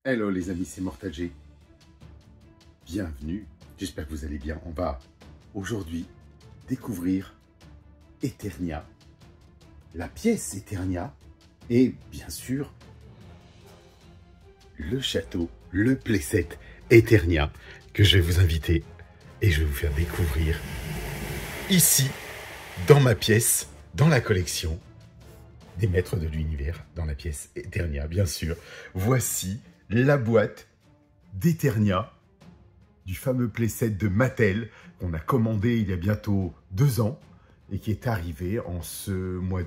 Hello les amis, c'est Mortal G. Bienvenue, j'espère que vous allez bien. On va aujourd'hui découvrir Eternia, la pièce Eternia et bien sûr le château, le playset Eternia que je vais vous inviter et je vais vous faire découvrir ici, dans ma pièce, dans la collection des maîtres de l'univers, dans la pièce Eternia, bien sûr. Voici la boîte d'Eternia, du fameux playset de Mattel qu'on a commandé il y a bientôt 2 ans et qui est arrivé en ce mois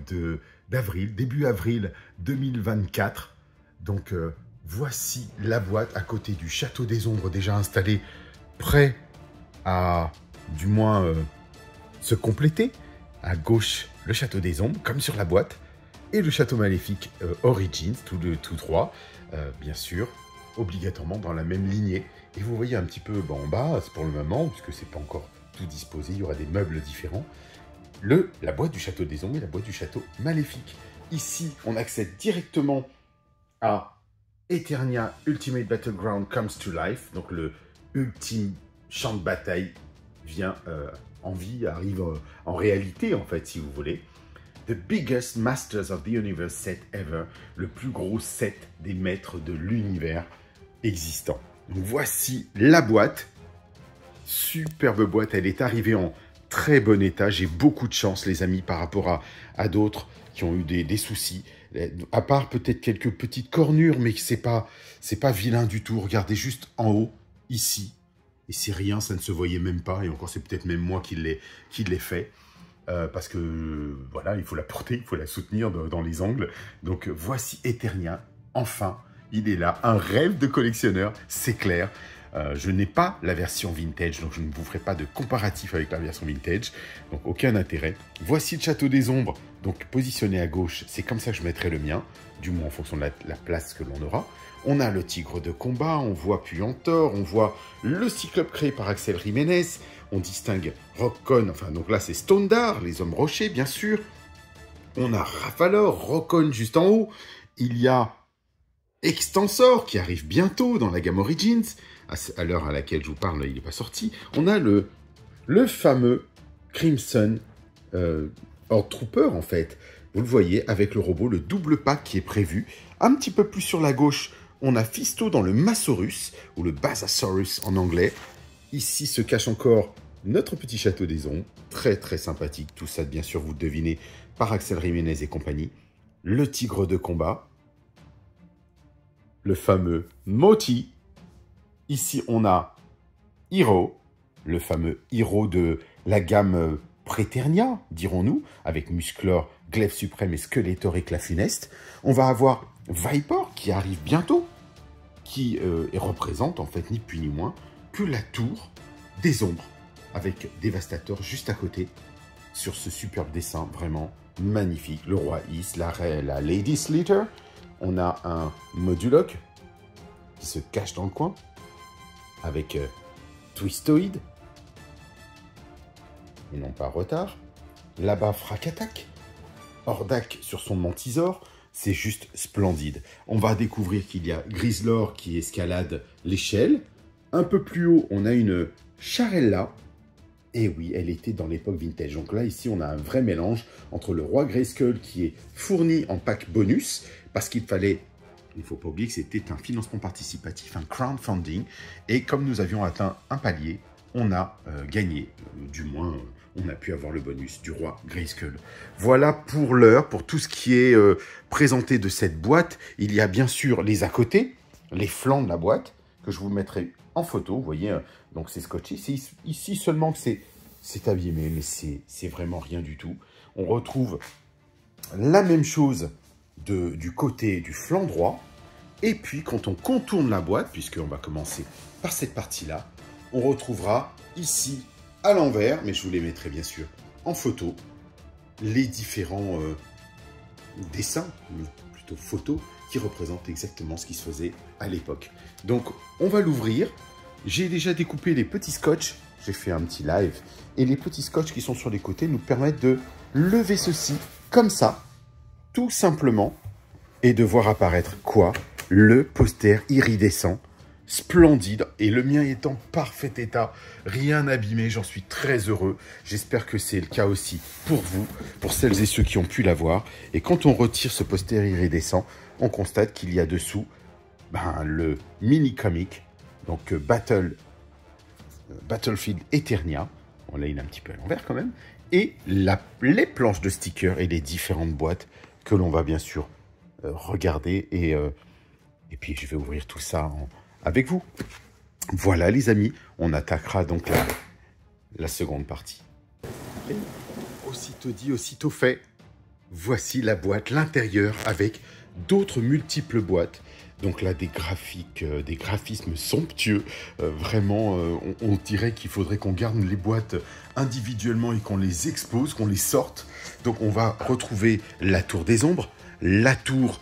d'avril, début avril 2024. Donc voici la boîte à côté du Château des Ombres déjà installé, prêt à du moins se compléter. À gauche, le Château des Ombres, comme sur la boîte, et le Château Maléfique Origins, tous trois, bien sûr, obligatoirement dans la même lignée. Et vous voyez un petit peu en bas, c'est pour le moment, puisque c'est pas encore tout disposé, il y aura des meubles différents, la boîte du Château des Ombres et la boîte du Château Maléfique. Ici, on accède directement à Eternia Ultimate Battleground Comes to Life, donc le ultime champ de bataille vient en vie, arrive en réalité, en fait, si vous voulez. The biggest Masters of the Universe set ever, le plus gros set des maîtres de l'univers existant. Donc voici la boîte, superbe boîte, elle est arrivée en très bon état. J'ai beaucoup de chance les amis par rapport à d'autres qui ont eu des soucis, à part peut-être quelques petites cornures, mais c'est pas vilain du tout. Regardez juste en haut, ici, et c'est rien, ça ne se voyait même pas, et encore c'est peut-être même moi qui l'ai fait. Parce que voilà, il faut la porter, il faut la soutenir dans les angles. Donc voici Eternia, enfin, il est là, un rêve de collectionneur, c'est clair. Je n'ai pas la version vintage, donc je ne vous ferai pas de comparatif avec la version vintage, donc aucun intérêt. Voici le Château des Ombres, donc positionné à gauche, c'est comme ça que je mettrai le mien, du moins en fonction de la place que l'on aura. On a le tigre de combat, on voit Puyantor, on voit le cyclope créé par Axel Jiménez, on distingue Rockon, enfin donc là c'est Stondar, les hommes rochers bien sûr. On a Rafalor, Rockon juste en haut. Il y a Extensor qui arrive bientôt dans la gamme Origins. À l'heure à laquelle je vous parle, il n'est pas sorti. On a le fameux Crimson Horde Trooper en fait. Vous le voyez avec le robot, le double pack qui est prévu. Un petit peu plus sur la gauche, on a Fisto dans le Massaurus, ou le Basasaurus en anglais. Ici se cache encore notre petit Château des Ombres, très très sympathique. Tout ça, bien sûr, vous le devinez, par Axel Jiménez et compagnie. Le tigre de combat, le fameux Moti. Ici, on a Hiro, le fameux Hiro de la gamme Préternia, dirons-nous, avec Musclor, Glaive Suprême et Skeletor et Funeste. On va avoir Viper qui arrive bientôt, qui représente en fait ni plus ni moins que la tour des ombres, avec Dévastateur juste à côté, sur ce superbe dessin vraiment magnifique. Le roi Is, la Lady Slither. On a un Moduloc qui se cache dans le coin, avec Twistoid, et non pas Retard. Là-bas, Fracattac. Hordak sur son Mantisor. C'est juste splendide. On va découvrir qu'il y a Grislor qui escalade l'échelle. Un peu plus haut, on a une Charella. Et oui, elle était dans l'époque vintage. Donc là, ici, on a un vrai mélange entre le roi Grayskull qui est fourni en pack bonus, parce qu'il fallait, il ne faut pas oublier que c'était un financement participatif, un crowdfunding. Et comme nous avions atteint un palier, on a gagné, du moins, on a pu avoir le bonus du roi Grayskull. Voilà pour l'heure, pour tout ce qui est présenté de cette boîte. Il y a bien sûr les à côté, les flancs de la boîte, que je vous mettrai en photo. Vous voyez, donc c'est scotché. C'est ici seulement que c'est abîmé, mais c'est vraiment rien du tout. On retrouve la même chose du côté du flanc droit. Et puis, quand on contourne la boîte, puisqu'on va commencer par cette partie-là, on retrouvera ici, à l'envers, mais je vous les mettrai bien sûr en photo, les différents dessins, plutôt photos, qui représentent exactement ce qui se faisait à l'époque. Donc, on va l'ouvrir. J'ai déjà découpé les petits scotch. J'ai fait un petit live. Et les petits scotch qui sont sur les côtés nous permettent de lever ceci comme ça, tout simplement, et de voir apparaître quoi? le poster iridescent, splendide, et le mien est en parfait état, rien abîmé, j'en suis très heureux. J'espère que c'est le cas aussi pour vous, pour celles et ceux qui ont pu l'avoir. Et quand on retire ce poster iridescent, on constate qu'il y a dessous le mini-comic, donc Battlefield Eternia. Bon, là, il est un petit peu à l'envers quand même. Et les planches de stickers et les différentes boîtes que l'on va bien sûr regarder. Et puis, je vais ouvrir tout ça avec vous. Voilà, les amis. On attaquera donc la seconde partie. Et aussitôt dit, aussitôt fait. Voici la boîte, l'intérieur, avec d'autres multiples boîtes. Donc là, des graphismes somptueux. Vraiment, on dirait qu'il faudrait qu'on garde les boîtes individuellement et qu'on les expose, qu'on les sorte. Donc on va retrouver la tour des ombres, la tour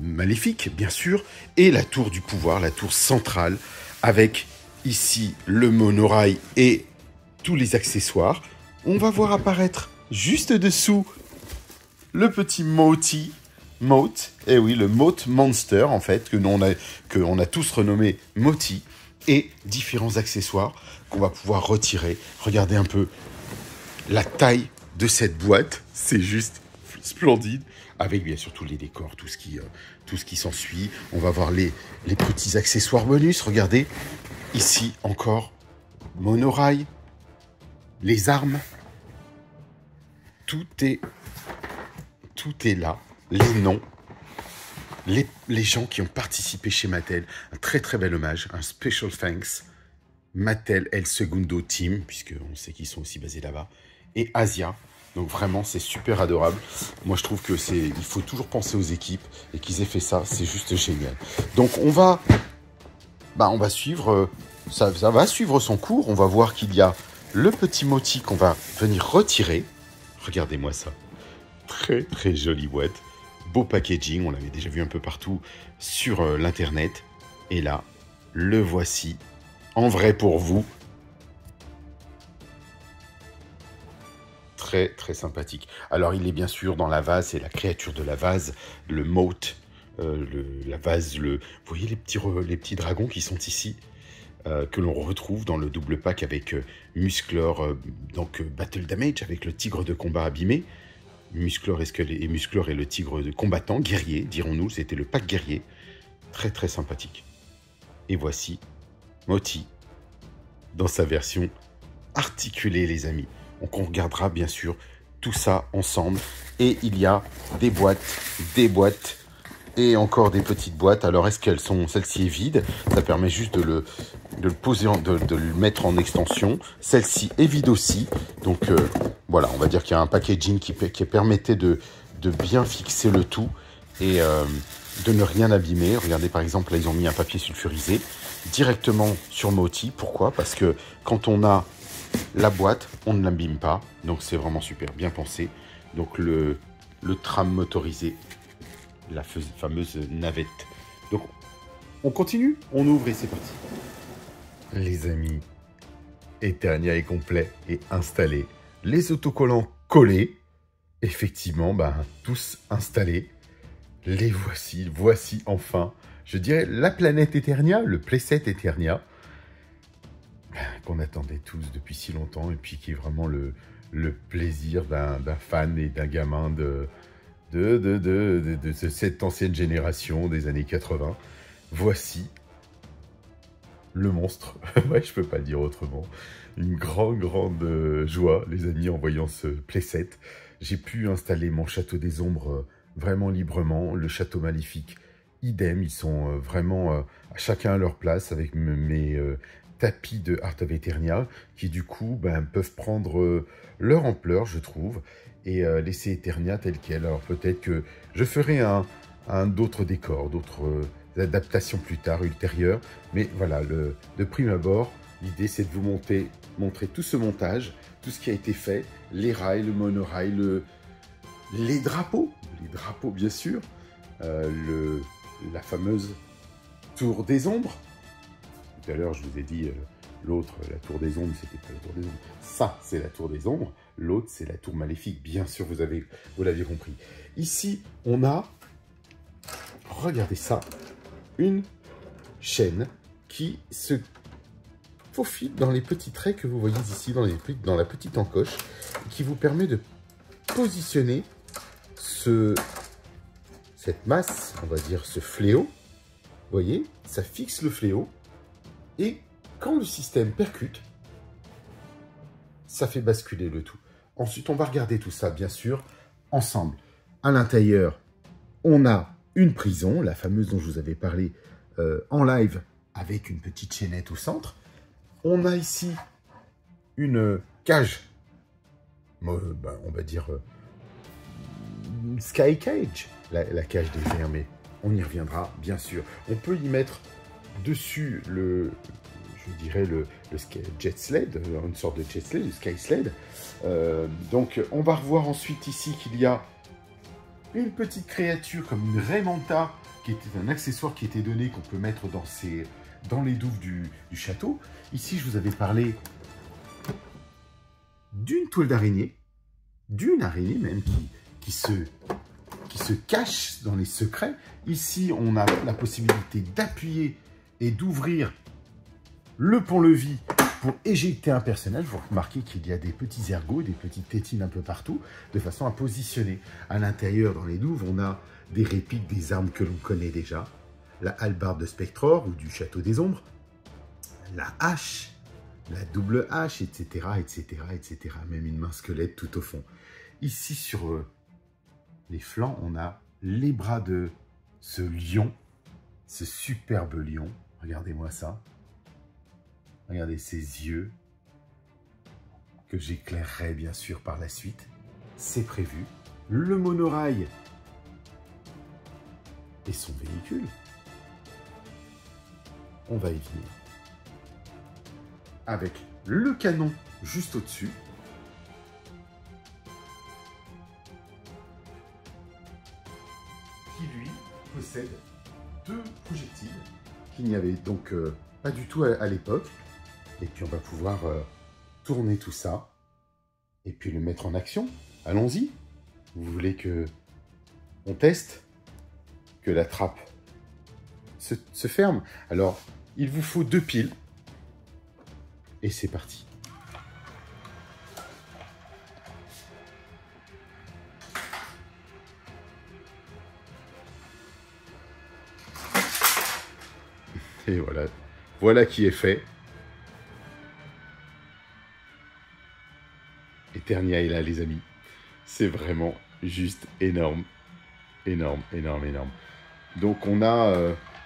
maléfique, bien sûr, et la tour du pouvoir, la tour centrale, avec ici le monorail et tous les accessoires. On va voir apparaître juste dessous le petit Moti. Mote, et oui, le Mote Monster, en fait, qu'on a tous renommé Moti, et différents accessoires qu'on va pouvoir retirer. Regardez un peu la taille de cette boîte, c'est juste splendide, avec bien sûr tous les décors, tout ce qui s'ensuit. On va voir les petits accessoires bonus, regardez, ici encore, monorail, les armes, tout est là. Les noms, les gens qui ont participé chez Mattel. Un très très bel hommage, un special thanks. Mattel El Segundo Team, puisqu'on sait qu'ils sont aussi basés là-bas. Et Asia. Donc vraiment, c'est super adorable. Moi, je trouve il faut toujours penser aux équipes. Et qu'ils aient fait ça, c'est juste génial. Donc on va suivre, ça va suivre son cours. On va voir qu'il y a le petit Moti qu'on va venir retirer. Regardez-moi ça. Très très jolie boîte. Beau packaging, on l'avait déjà vu un peu partout sur l'internet. Et là, le voici en vrai pour vous. Très très sympathique. Alors il est bien sûr dans la vase, c'est la créature de la vase, le Mote, la vase, vous voyez les petits dragons qui sont ici, que l'on retrouve dans le double pack avec Musclor, donc Battle Damage, avec le tigre de combat abîmé. Musclor et le tigre de combattant, guerrier, dirons-nous, c'était le pack guerrier. Très très sympathique. Et voici Moti dans sa version articulée, les amis. Donc on regardera bien sûr tout ça ensemble. Et il y a des boîtes et encore des petites boîtes. Alors est-ce qu'elles sont, celle-ci est vide, ça permet juste de le poser, de le mettre en extension. Celle-ci est vide aussi. Donc voilà, on va dire qu'il y a un packaging qui permettait de bien fixer le tout et de ne rien abîmer. Regardez par exemple, là ils ont mis un papier sulfurisé directement sur Moti. Pourquoi? Parce que quand on a la boîte, on ne l'abîme pas. Donc c'est vraiment super, bien pensé. Donc le tram motorisé, la fameuse navette. Donc on continue, on ouvre et c'est parti. Les amis, Eternia est complet et installé. Les autocollants collés, effectivement, tous installés. Les voici enfin, je dirais, la planète Eternia, le playset Eternia, qu'on attendait tous depuis si longtemps, et puis qui est vraiment le plaisir d'un fan et d'un gamin de cette ancienne génération des années 80. Voici le monstre. Ouais, je peux pas le dire autrement. Une grande joie, les amis, en voyant ce playset. J'ai pu installer mon château des ombres vraiment librement. Le château maléfique, idem. Ils sont vraiment chacun à leur place avec mes tapis de Art of Eternia qui, du coup, peuvent prendre leur ampleur, je trouve, et laisser Eternia tel quel. Alors peut-être que je ferai d'autres décors, d'autres adaptations plus tard, ultérieures. Mais voilà, de prime abord, l'idée c'est de vous montrer tout ce montage, tout ce qui a été fait, les rails, le monorail, les drapeaux bien sûr, la fameuse tour des ombres. Tout à l'heure, je vous ai dit, l'autre, la tour des ombres, c'était pas la tour des ombres. Ça, c'est la tour des ombres. L'autre, c'est la tour maléfique. Bien sûr, vous l'avez compris. Ici, on a... regardez ça, une chaîne qui se faufile dans les petits traits que vous voyez ici, dans la petite encoche, qui vous permet de positionner cette masse, on va dire ce fléau. Vous voyez, ça fixe le fléau, et quand le système percute, ça fait basculer le tout. Ensuite, on va regarder tout ça, bien sûr, ensemble. À l'intérieur, on a une prison, la fameuse dont je vous avais parlé en live, avec une petite chaînette au centre. On a ici une cage, on va dire Sky Cage, la cage des vers, mais on y reviendra, bien sûr. On peut y mettre dessus le jet sled, une sorte de jet sled, le sky sled. Donc, on va revoir ensuite ici qu'il y a une petite créature comme une raie manta, qui était un accessoire qui était donné, qu'on peut mettre dans les douves du château. Ici, je vous avais parlé d'une toile d'araignée, d'une araignée même, qui se cache dans les secrets. Ici, on a la possibilité d'appuyer et d'ouvrir le pont-levis pour éjecter un personnage. Vous remarquez qu'il y a des petits ergots, des petites tétines un peu partout, de façon à positionner. À l'intérieur, dans les douves, on a des répliques des armes que l'on connaît déjà. La hallebarde de Spectror ou du Château des Ombres, la hache, la double hache, etc., etc., etc. Même une main squelette tout au fond. Ici, sur les flancs, on a les bras de ce lion, ce superbe lion. Regardez-moi ça. Regardez ses yeux, que j'éclairerai bien sûr par la suite. C'est prévu. Le monorail et son véhicule. On va y venir. Avec le canon juste au-dessus. Qui lui possède 2 projectiles qu'il n'y avait donc pas du tout à l'époque. Et puis on va pouvoir tourner tout ça et puis le mettre en action. Allons-y. Vous voulez que on teste, que la trappe se ferme? Alors, il vous faut 2 piles. Et c'est parti. Et voilà. Voilà qui est fait. Eternia est là, les amis. C'est vraiment juste énorme. Énorme, énorme, énorme. Donc, on a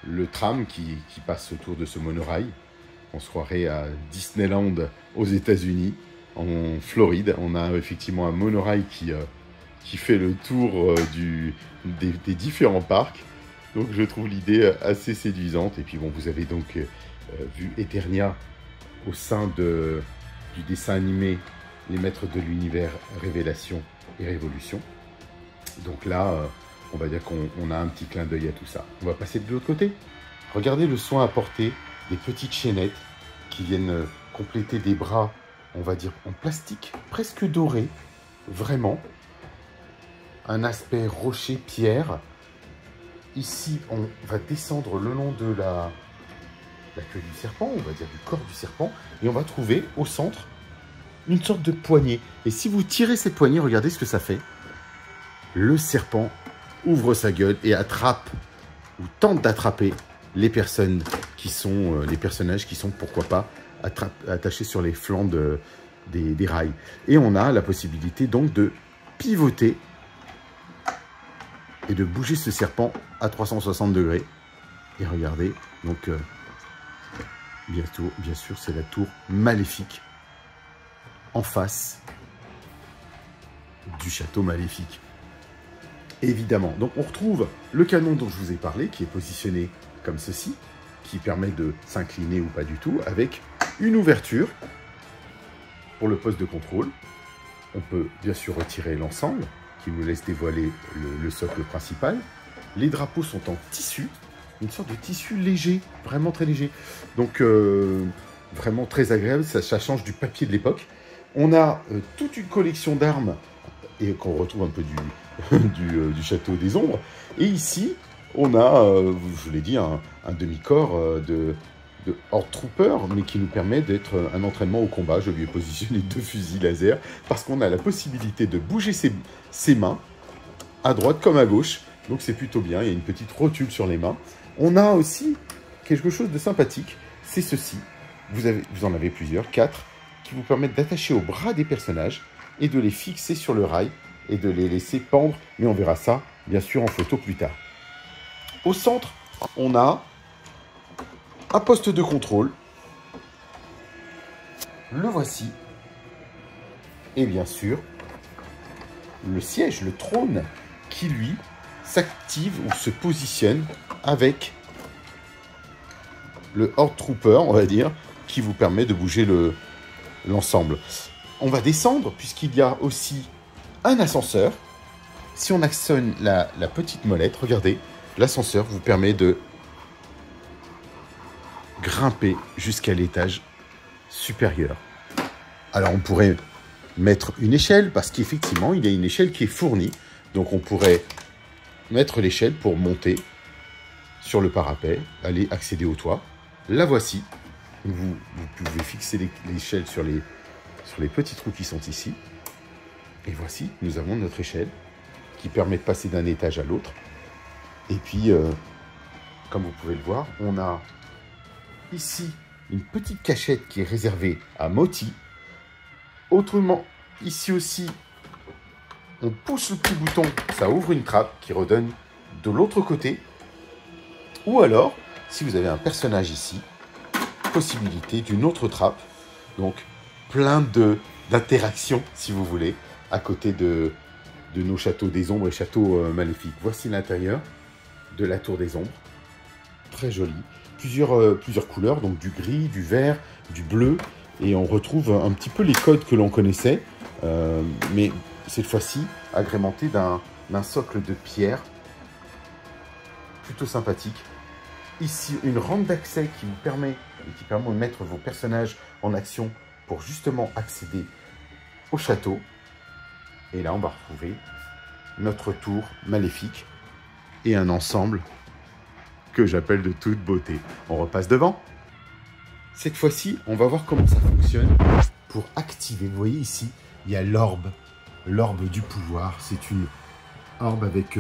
le tram qui passe autour de ce monorail. On se croirait à Disneyland aux États-Unis, en Floride. On a effectivement un monorail qui fait le tour des différents parcs. Donc, je trouve l'idée assez séduisante. Et puis, bon, vous avez donc vu Eternia au sein du dessin animé Les Maîtres de l'Univers, Révélation et Révolution. Donc là, on va dire qu'on a un petit clin d'œil à tout ça. On va passer de l'autre côté. Regardez le soin apporté des petites chaînettes qui viennent compléter des bras, on va dire, en plastique, presque doré. Vraiment. Un aspect rocher-pierre. Ici, on va descendre le long de la queue du serpent, on va dire du corps du serpent, et on va trouver au centre une sorte de poignée. Et si vous tirez cette poignée, regardez ce que ça fait. Le serpent ouvre sa gueule et attrape, ou tente d'attraper, les personnes qui sont, les personnages qui sont, pourquoi pas, attachés sur les flancs des rails. Et on a la possibilité donc de pivoter et de bouger ce serpent à 360 degrés. Et regardez, donc, bien sûr, c'est la tour maléfique en face du château maléfique. Évidemment. Donc on retrouve le canon dont je vous ai parlé, qui est positionné comme ceci, qui permet de s'incliner ou pas du tout, avec une ouverture pour le poste de contrôle. On peut bien sûr retirer l'ensemble, qui nous laisse dévoiler le socle principal. Les drapeaux sont en tissu, une sorte de tissu léger, vraiment très léger. Donc vraiment très agréable, ça change du papier de l'époque. On a toute une collection d'armes, et qu'on retrouve un peu du Château des Ombres. Et ici, on a, je vous l'ai dit, un demi-corps de Horde Trooper, mais qui nous permet d'être un entraînement au combat. Je lui ai positionné 2 fusils laser, parce qu'on a la possibilité de bouger ses mains, à droite comme à gauche. Donc c'est plutôt bien, il y a une petite rotule sur les mains. On a aussi quelque chose de sympathique, c'est ceci. Vous en avez plusieurs, 4, qui vous permettent d'attacher au bras des personnages et de les fixer sur le rail et de les laisser pendre. Mais on verra ça, bien sûr, en photo plus tard. Au centre, on a un poste de contrôle. Le voici. Et bien sûr, le siège, le trône, qui lui s'active ou se positionne avec le Horde Trooper, on va dire, qui vous permet de bouger l'ensemble. On va descendre, puisqu'il y a aussi un ascenseur. Si on actionne la petite molette, regardez, l'ascenseur vous permet de grimper jusqu'à l'étage supérieur. Alors on pourrait mettre une échelle, parce qu'effectivement, il y a une échelle qui est fournie. Donc on pourrait mettre l'échelle pour monter sur le parapet, aller accéder au toit. La voici. Vous pouvez fixer l'échelle sur les petits trous qui sont ici. Et voici, nous avons notre échelle qui permet de passer d'un étage à l'autre. Et puis, comme vous pouvez le voir, on a ici une petite cachette qui est réservée à Moti. Autrement, ici aussi, on pousse le petit bouton, ça ouvre une trappe qui redonne de l'autre côté. Ou alors, si vous avez un personnage ici, possibilité d'une autre trappe. Donc, plein d'interactions, si vous voulez, à côté de nos châteaux des ombres et châteaux maléfiques. Voici l'intérieur de la tour des ombres. Très joli. Plusieurs couleurs, donc du gris, du vert, du bleu. Et on retrouve un petit peu les codes que l'on connaissait, mais cette fois-ci agrémenté d'un socle de pierre. Plutôt sympathique. Ici, une rampe d'accès qui vous permet de mettre vos personnages en action pour justement accéder au château. Et là, on va retrouver notre tour maléfique et un ensemble que j'appelle de toute beauté. On repasse devant. Cette fois-ci, on va voir comment ça fonctionne pour activer. Vous voyez ici, il y a l'orbe du pouvoir. C'est une orbe avec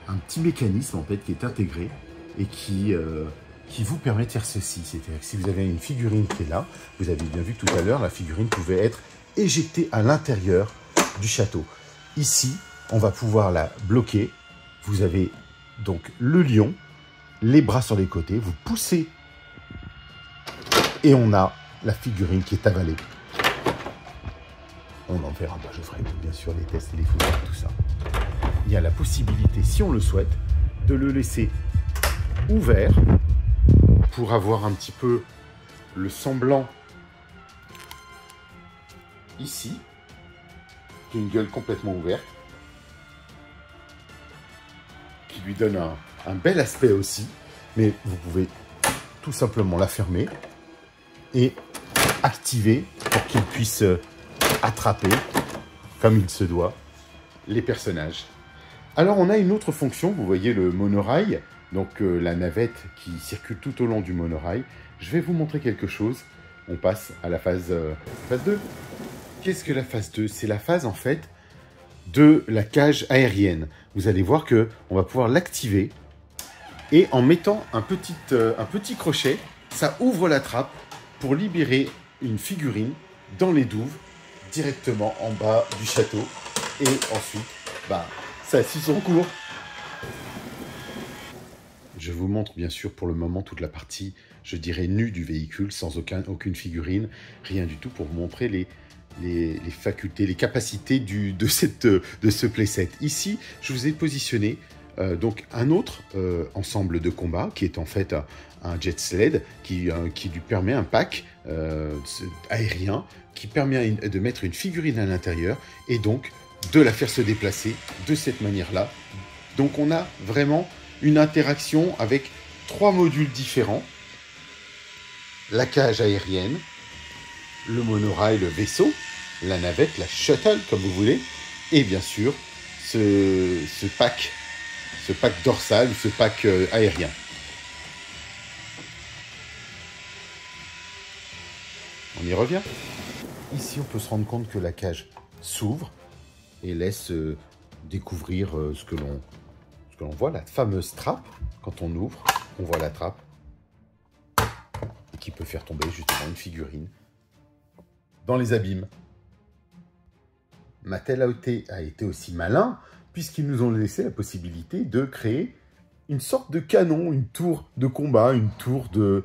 un petit mécanisme en fait qui est intégré et qui vous permet de faire ceci. C'est-à-dire que si vous avez une figurine qui est là, vous avez bien vu tout à l'heure, la figurine pouvait être éjectée à l'intérieur du château. Ici, on va pouvoir la bloquer. Vous avez donc le lion, les bras sur les côtés, vous poussez et on a la figurine qui est avalée. On en verra, je ferai bien sûr les tests et les photos, tout ça. Il y a la possibilité, si on le souhaite, de le laisser ouvert pour avoir un petit peu le semblant ici d'une gueule complètement ouverte qui lui donne un bel aspect aussi, mais vous pouvez tout simplement la fermer et activer pour qu'il puisse attraper comme il se doit les personnages. Alors on a une autre fonction, vous voyez le monorail, donc la navette qui circule tout au long du monorail. Je vais vous montrer quelque chose. On passe à la phase 2. Qu'est-ce que la phase 2? C'est la phase en fait de la cage aérienne. Vous allez voir que on va pouvoir l'activer et en mettant un petit crochet, ça ouvre la trappe pour libérer une figurine dans les douves directement en bas du château. Et ensuite, ça suit son cours. Je vous montre bien sûr pour le moment toute la partie, je dirais, nue du véhicule, sans aucune figurine, rien du tout, pour vous montrer les facultés, les capacités de ce playset. Ici, je vous ai positionné donc un autre ensemble de combat qui est en fait un jet sled qui lui permet un pack aérien qui permet de mettre une figurine à l'intérieur et donc de la faire se déplacer de cette manière-là. Donc on a vraiment une interaction avec 3 modules différents. La cage aérienne, le monorail, le vaisseau, la navette, la shuttle comme vous voulez, et bien sûr ce pack ce pack dorsal ou ce pack aérien. On y revient. Ici, on peut se rendre compte que la cage s'ouvre et laisse découvrir ce que l'on voit, la fameuse trappe. Quand on ouvre, on voit la trappe qui peut faire tomber justement une figurine dans les abîmes. Mattel a été aussi malin puisqu'ils nous ont laissé la possibilité de créer une sorte de canon, une tour de combat, une tour de,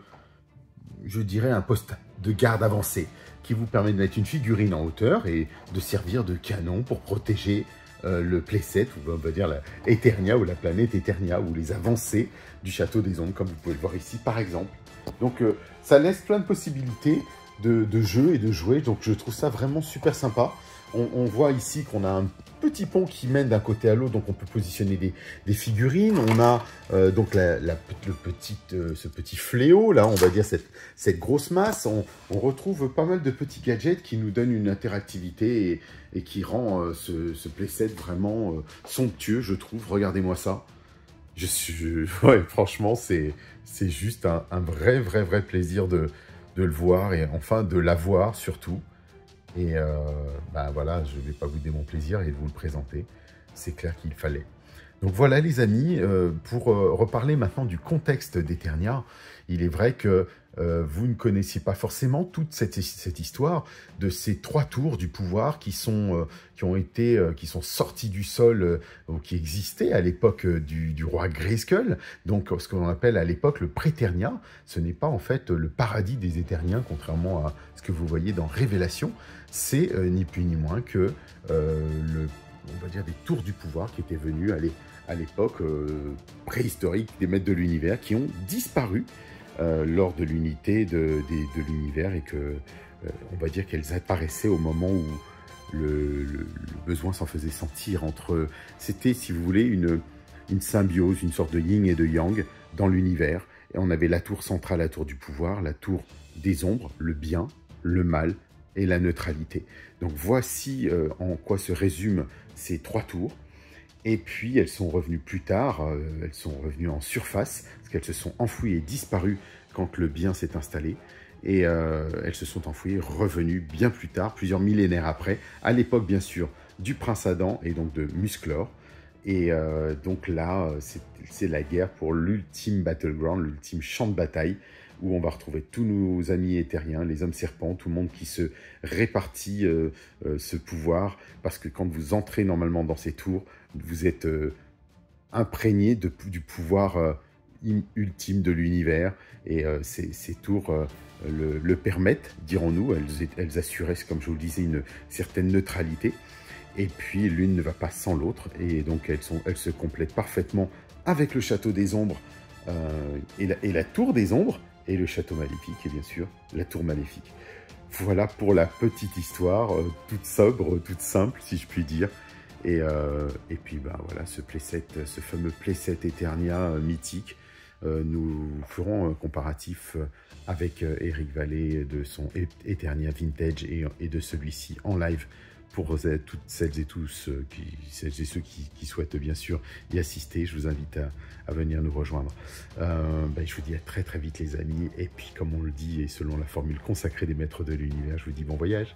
je dirais, un poste de garde avancé qui vous permet de mettre une figurine en hauteur et de servir de canon pour protéger le playset, ou on va dire la Eternia ou la planète Eternia, ou les avancées du Château des Ombres, comme vous pouvez le voir ici par exemple. Donc ça laisse plein de possibilités de jeux et de jouer, donc je trouve ça vraiment super sympa. On voit ici qu'on a un petit pont qui mène d'un côté à l'autre, donc on peut positionner des figurines. On a donc ce petit fléau, là, on va dire cette grosse masse. On retrouve pas mal de petits gadgets qui nous donnent une interactivité et qui rend ce playset vraiment somptueux, je trouve. Regardez-moi ça. Ouais, franchement, c'est juste un vrai plaisir de le voir et enfin de l'avoir surtout. Et voilà, je ne vais pas vous donner mon plaisir et de vous le présenter. C'est clair qu'il fallait. Donc voilà les amis, pour reparler maintenant du contexte d'Eternia, il est vrai que vous ne connaissiez pas forcément toute cette histoire de ces 3 tours du pouvoir qui sont sortis du sol ou qui existaient à l'époque du roi Grayskull, donc ce qu'on appelle à l'époque le Préternia. Ce n'est pas en fait le paradis des Éterniens, contrairement à ce que vous voyez dans Révélation. C'est ni plus ni moins que on va dire des tours du pouvoir qui étaient venus à l'époque préhistorique des maîtres de l'univers, qui ont disparu lors de l'unité de l'univers et que on va dire qu'elles apparaissaient au moment où le besoin s'en faisait sentir entre... C'était, si vous voulez, une symbiose, une sorte de yin et de yang dans l'univers. Et on avait la tour centrale, la tour du pouvoir, la tour des ombres, le bien, le mal et la neutralité. Donc voici en quoi se résument ces 3 tours. Et puis elles sont revenues plus tard, elles sont revenues en surface, parce qu'elles se sont enfouies et disparues quand le bien s'est installé. Et elles se sont enfouies et revenues bien plus tard, plusieurs millénaires après, à l'époque bien sûr du prince Adam et donc de Musclor. Et donc là, c'est la guerre pour l'ultime battleground, l'ultime champ de bataille, où on va retrouver tous nos amis éthériens, les hommes serpents, tout le monde qui se répartit ce pouvoir, parce que quand vous entrez normalement dans ces tours, vous êtes imprégné du pouvoir ultime de l'univers, et ces tours le permettent, dirons-nous. Elles assuraient, comme je vous le disais, une certaine neutralité, et puis l'une ne va pas sans l'autre, et donc elles se complètent parfaitement avec le château des ombres et la tour des ombres, et le château maléfique, et bien sûr, la tour maléfique. Voilà pour la petite histoire, toute sobre, toute simple, si je puis dire. Et puis, voilà, ce fameux playset Eternia mythique. Nous ferons un comparatif avec Eric Vallée de son Eternia Vintage et de celui-ci en live pour toutes celles et tous, celles et ceux qui souhaitent bien sûr y assister. Je vous invite à venir nous rejoindre. Je vous dis à très vite les amis, et puis comme on le dit, et selon la formule consacrée des maîtres de l'univers, je vous dis bon voyage.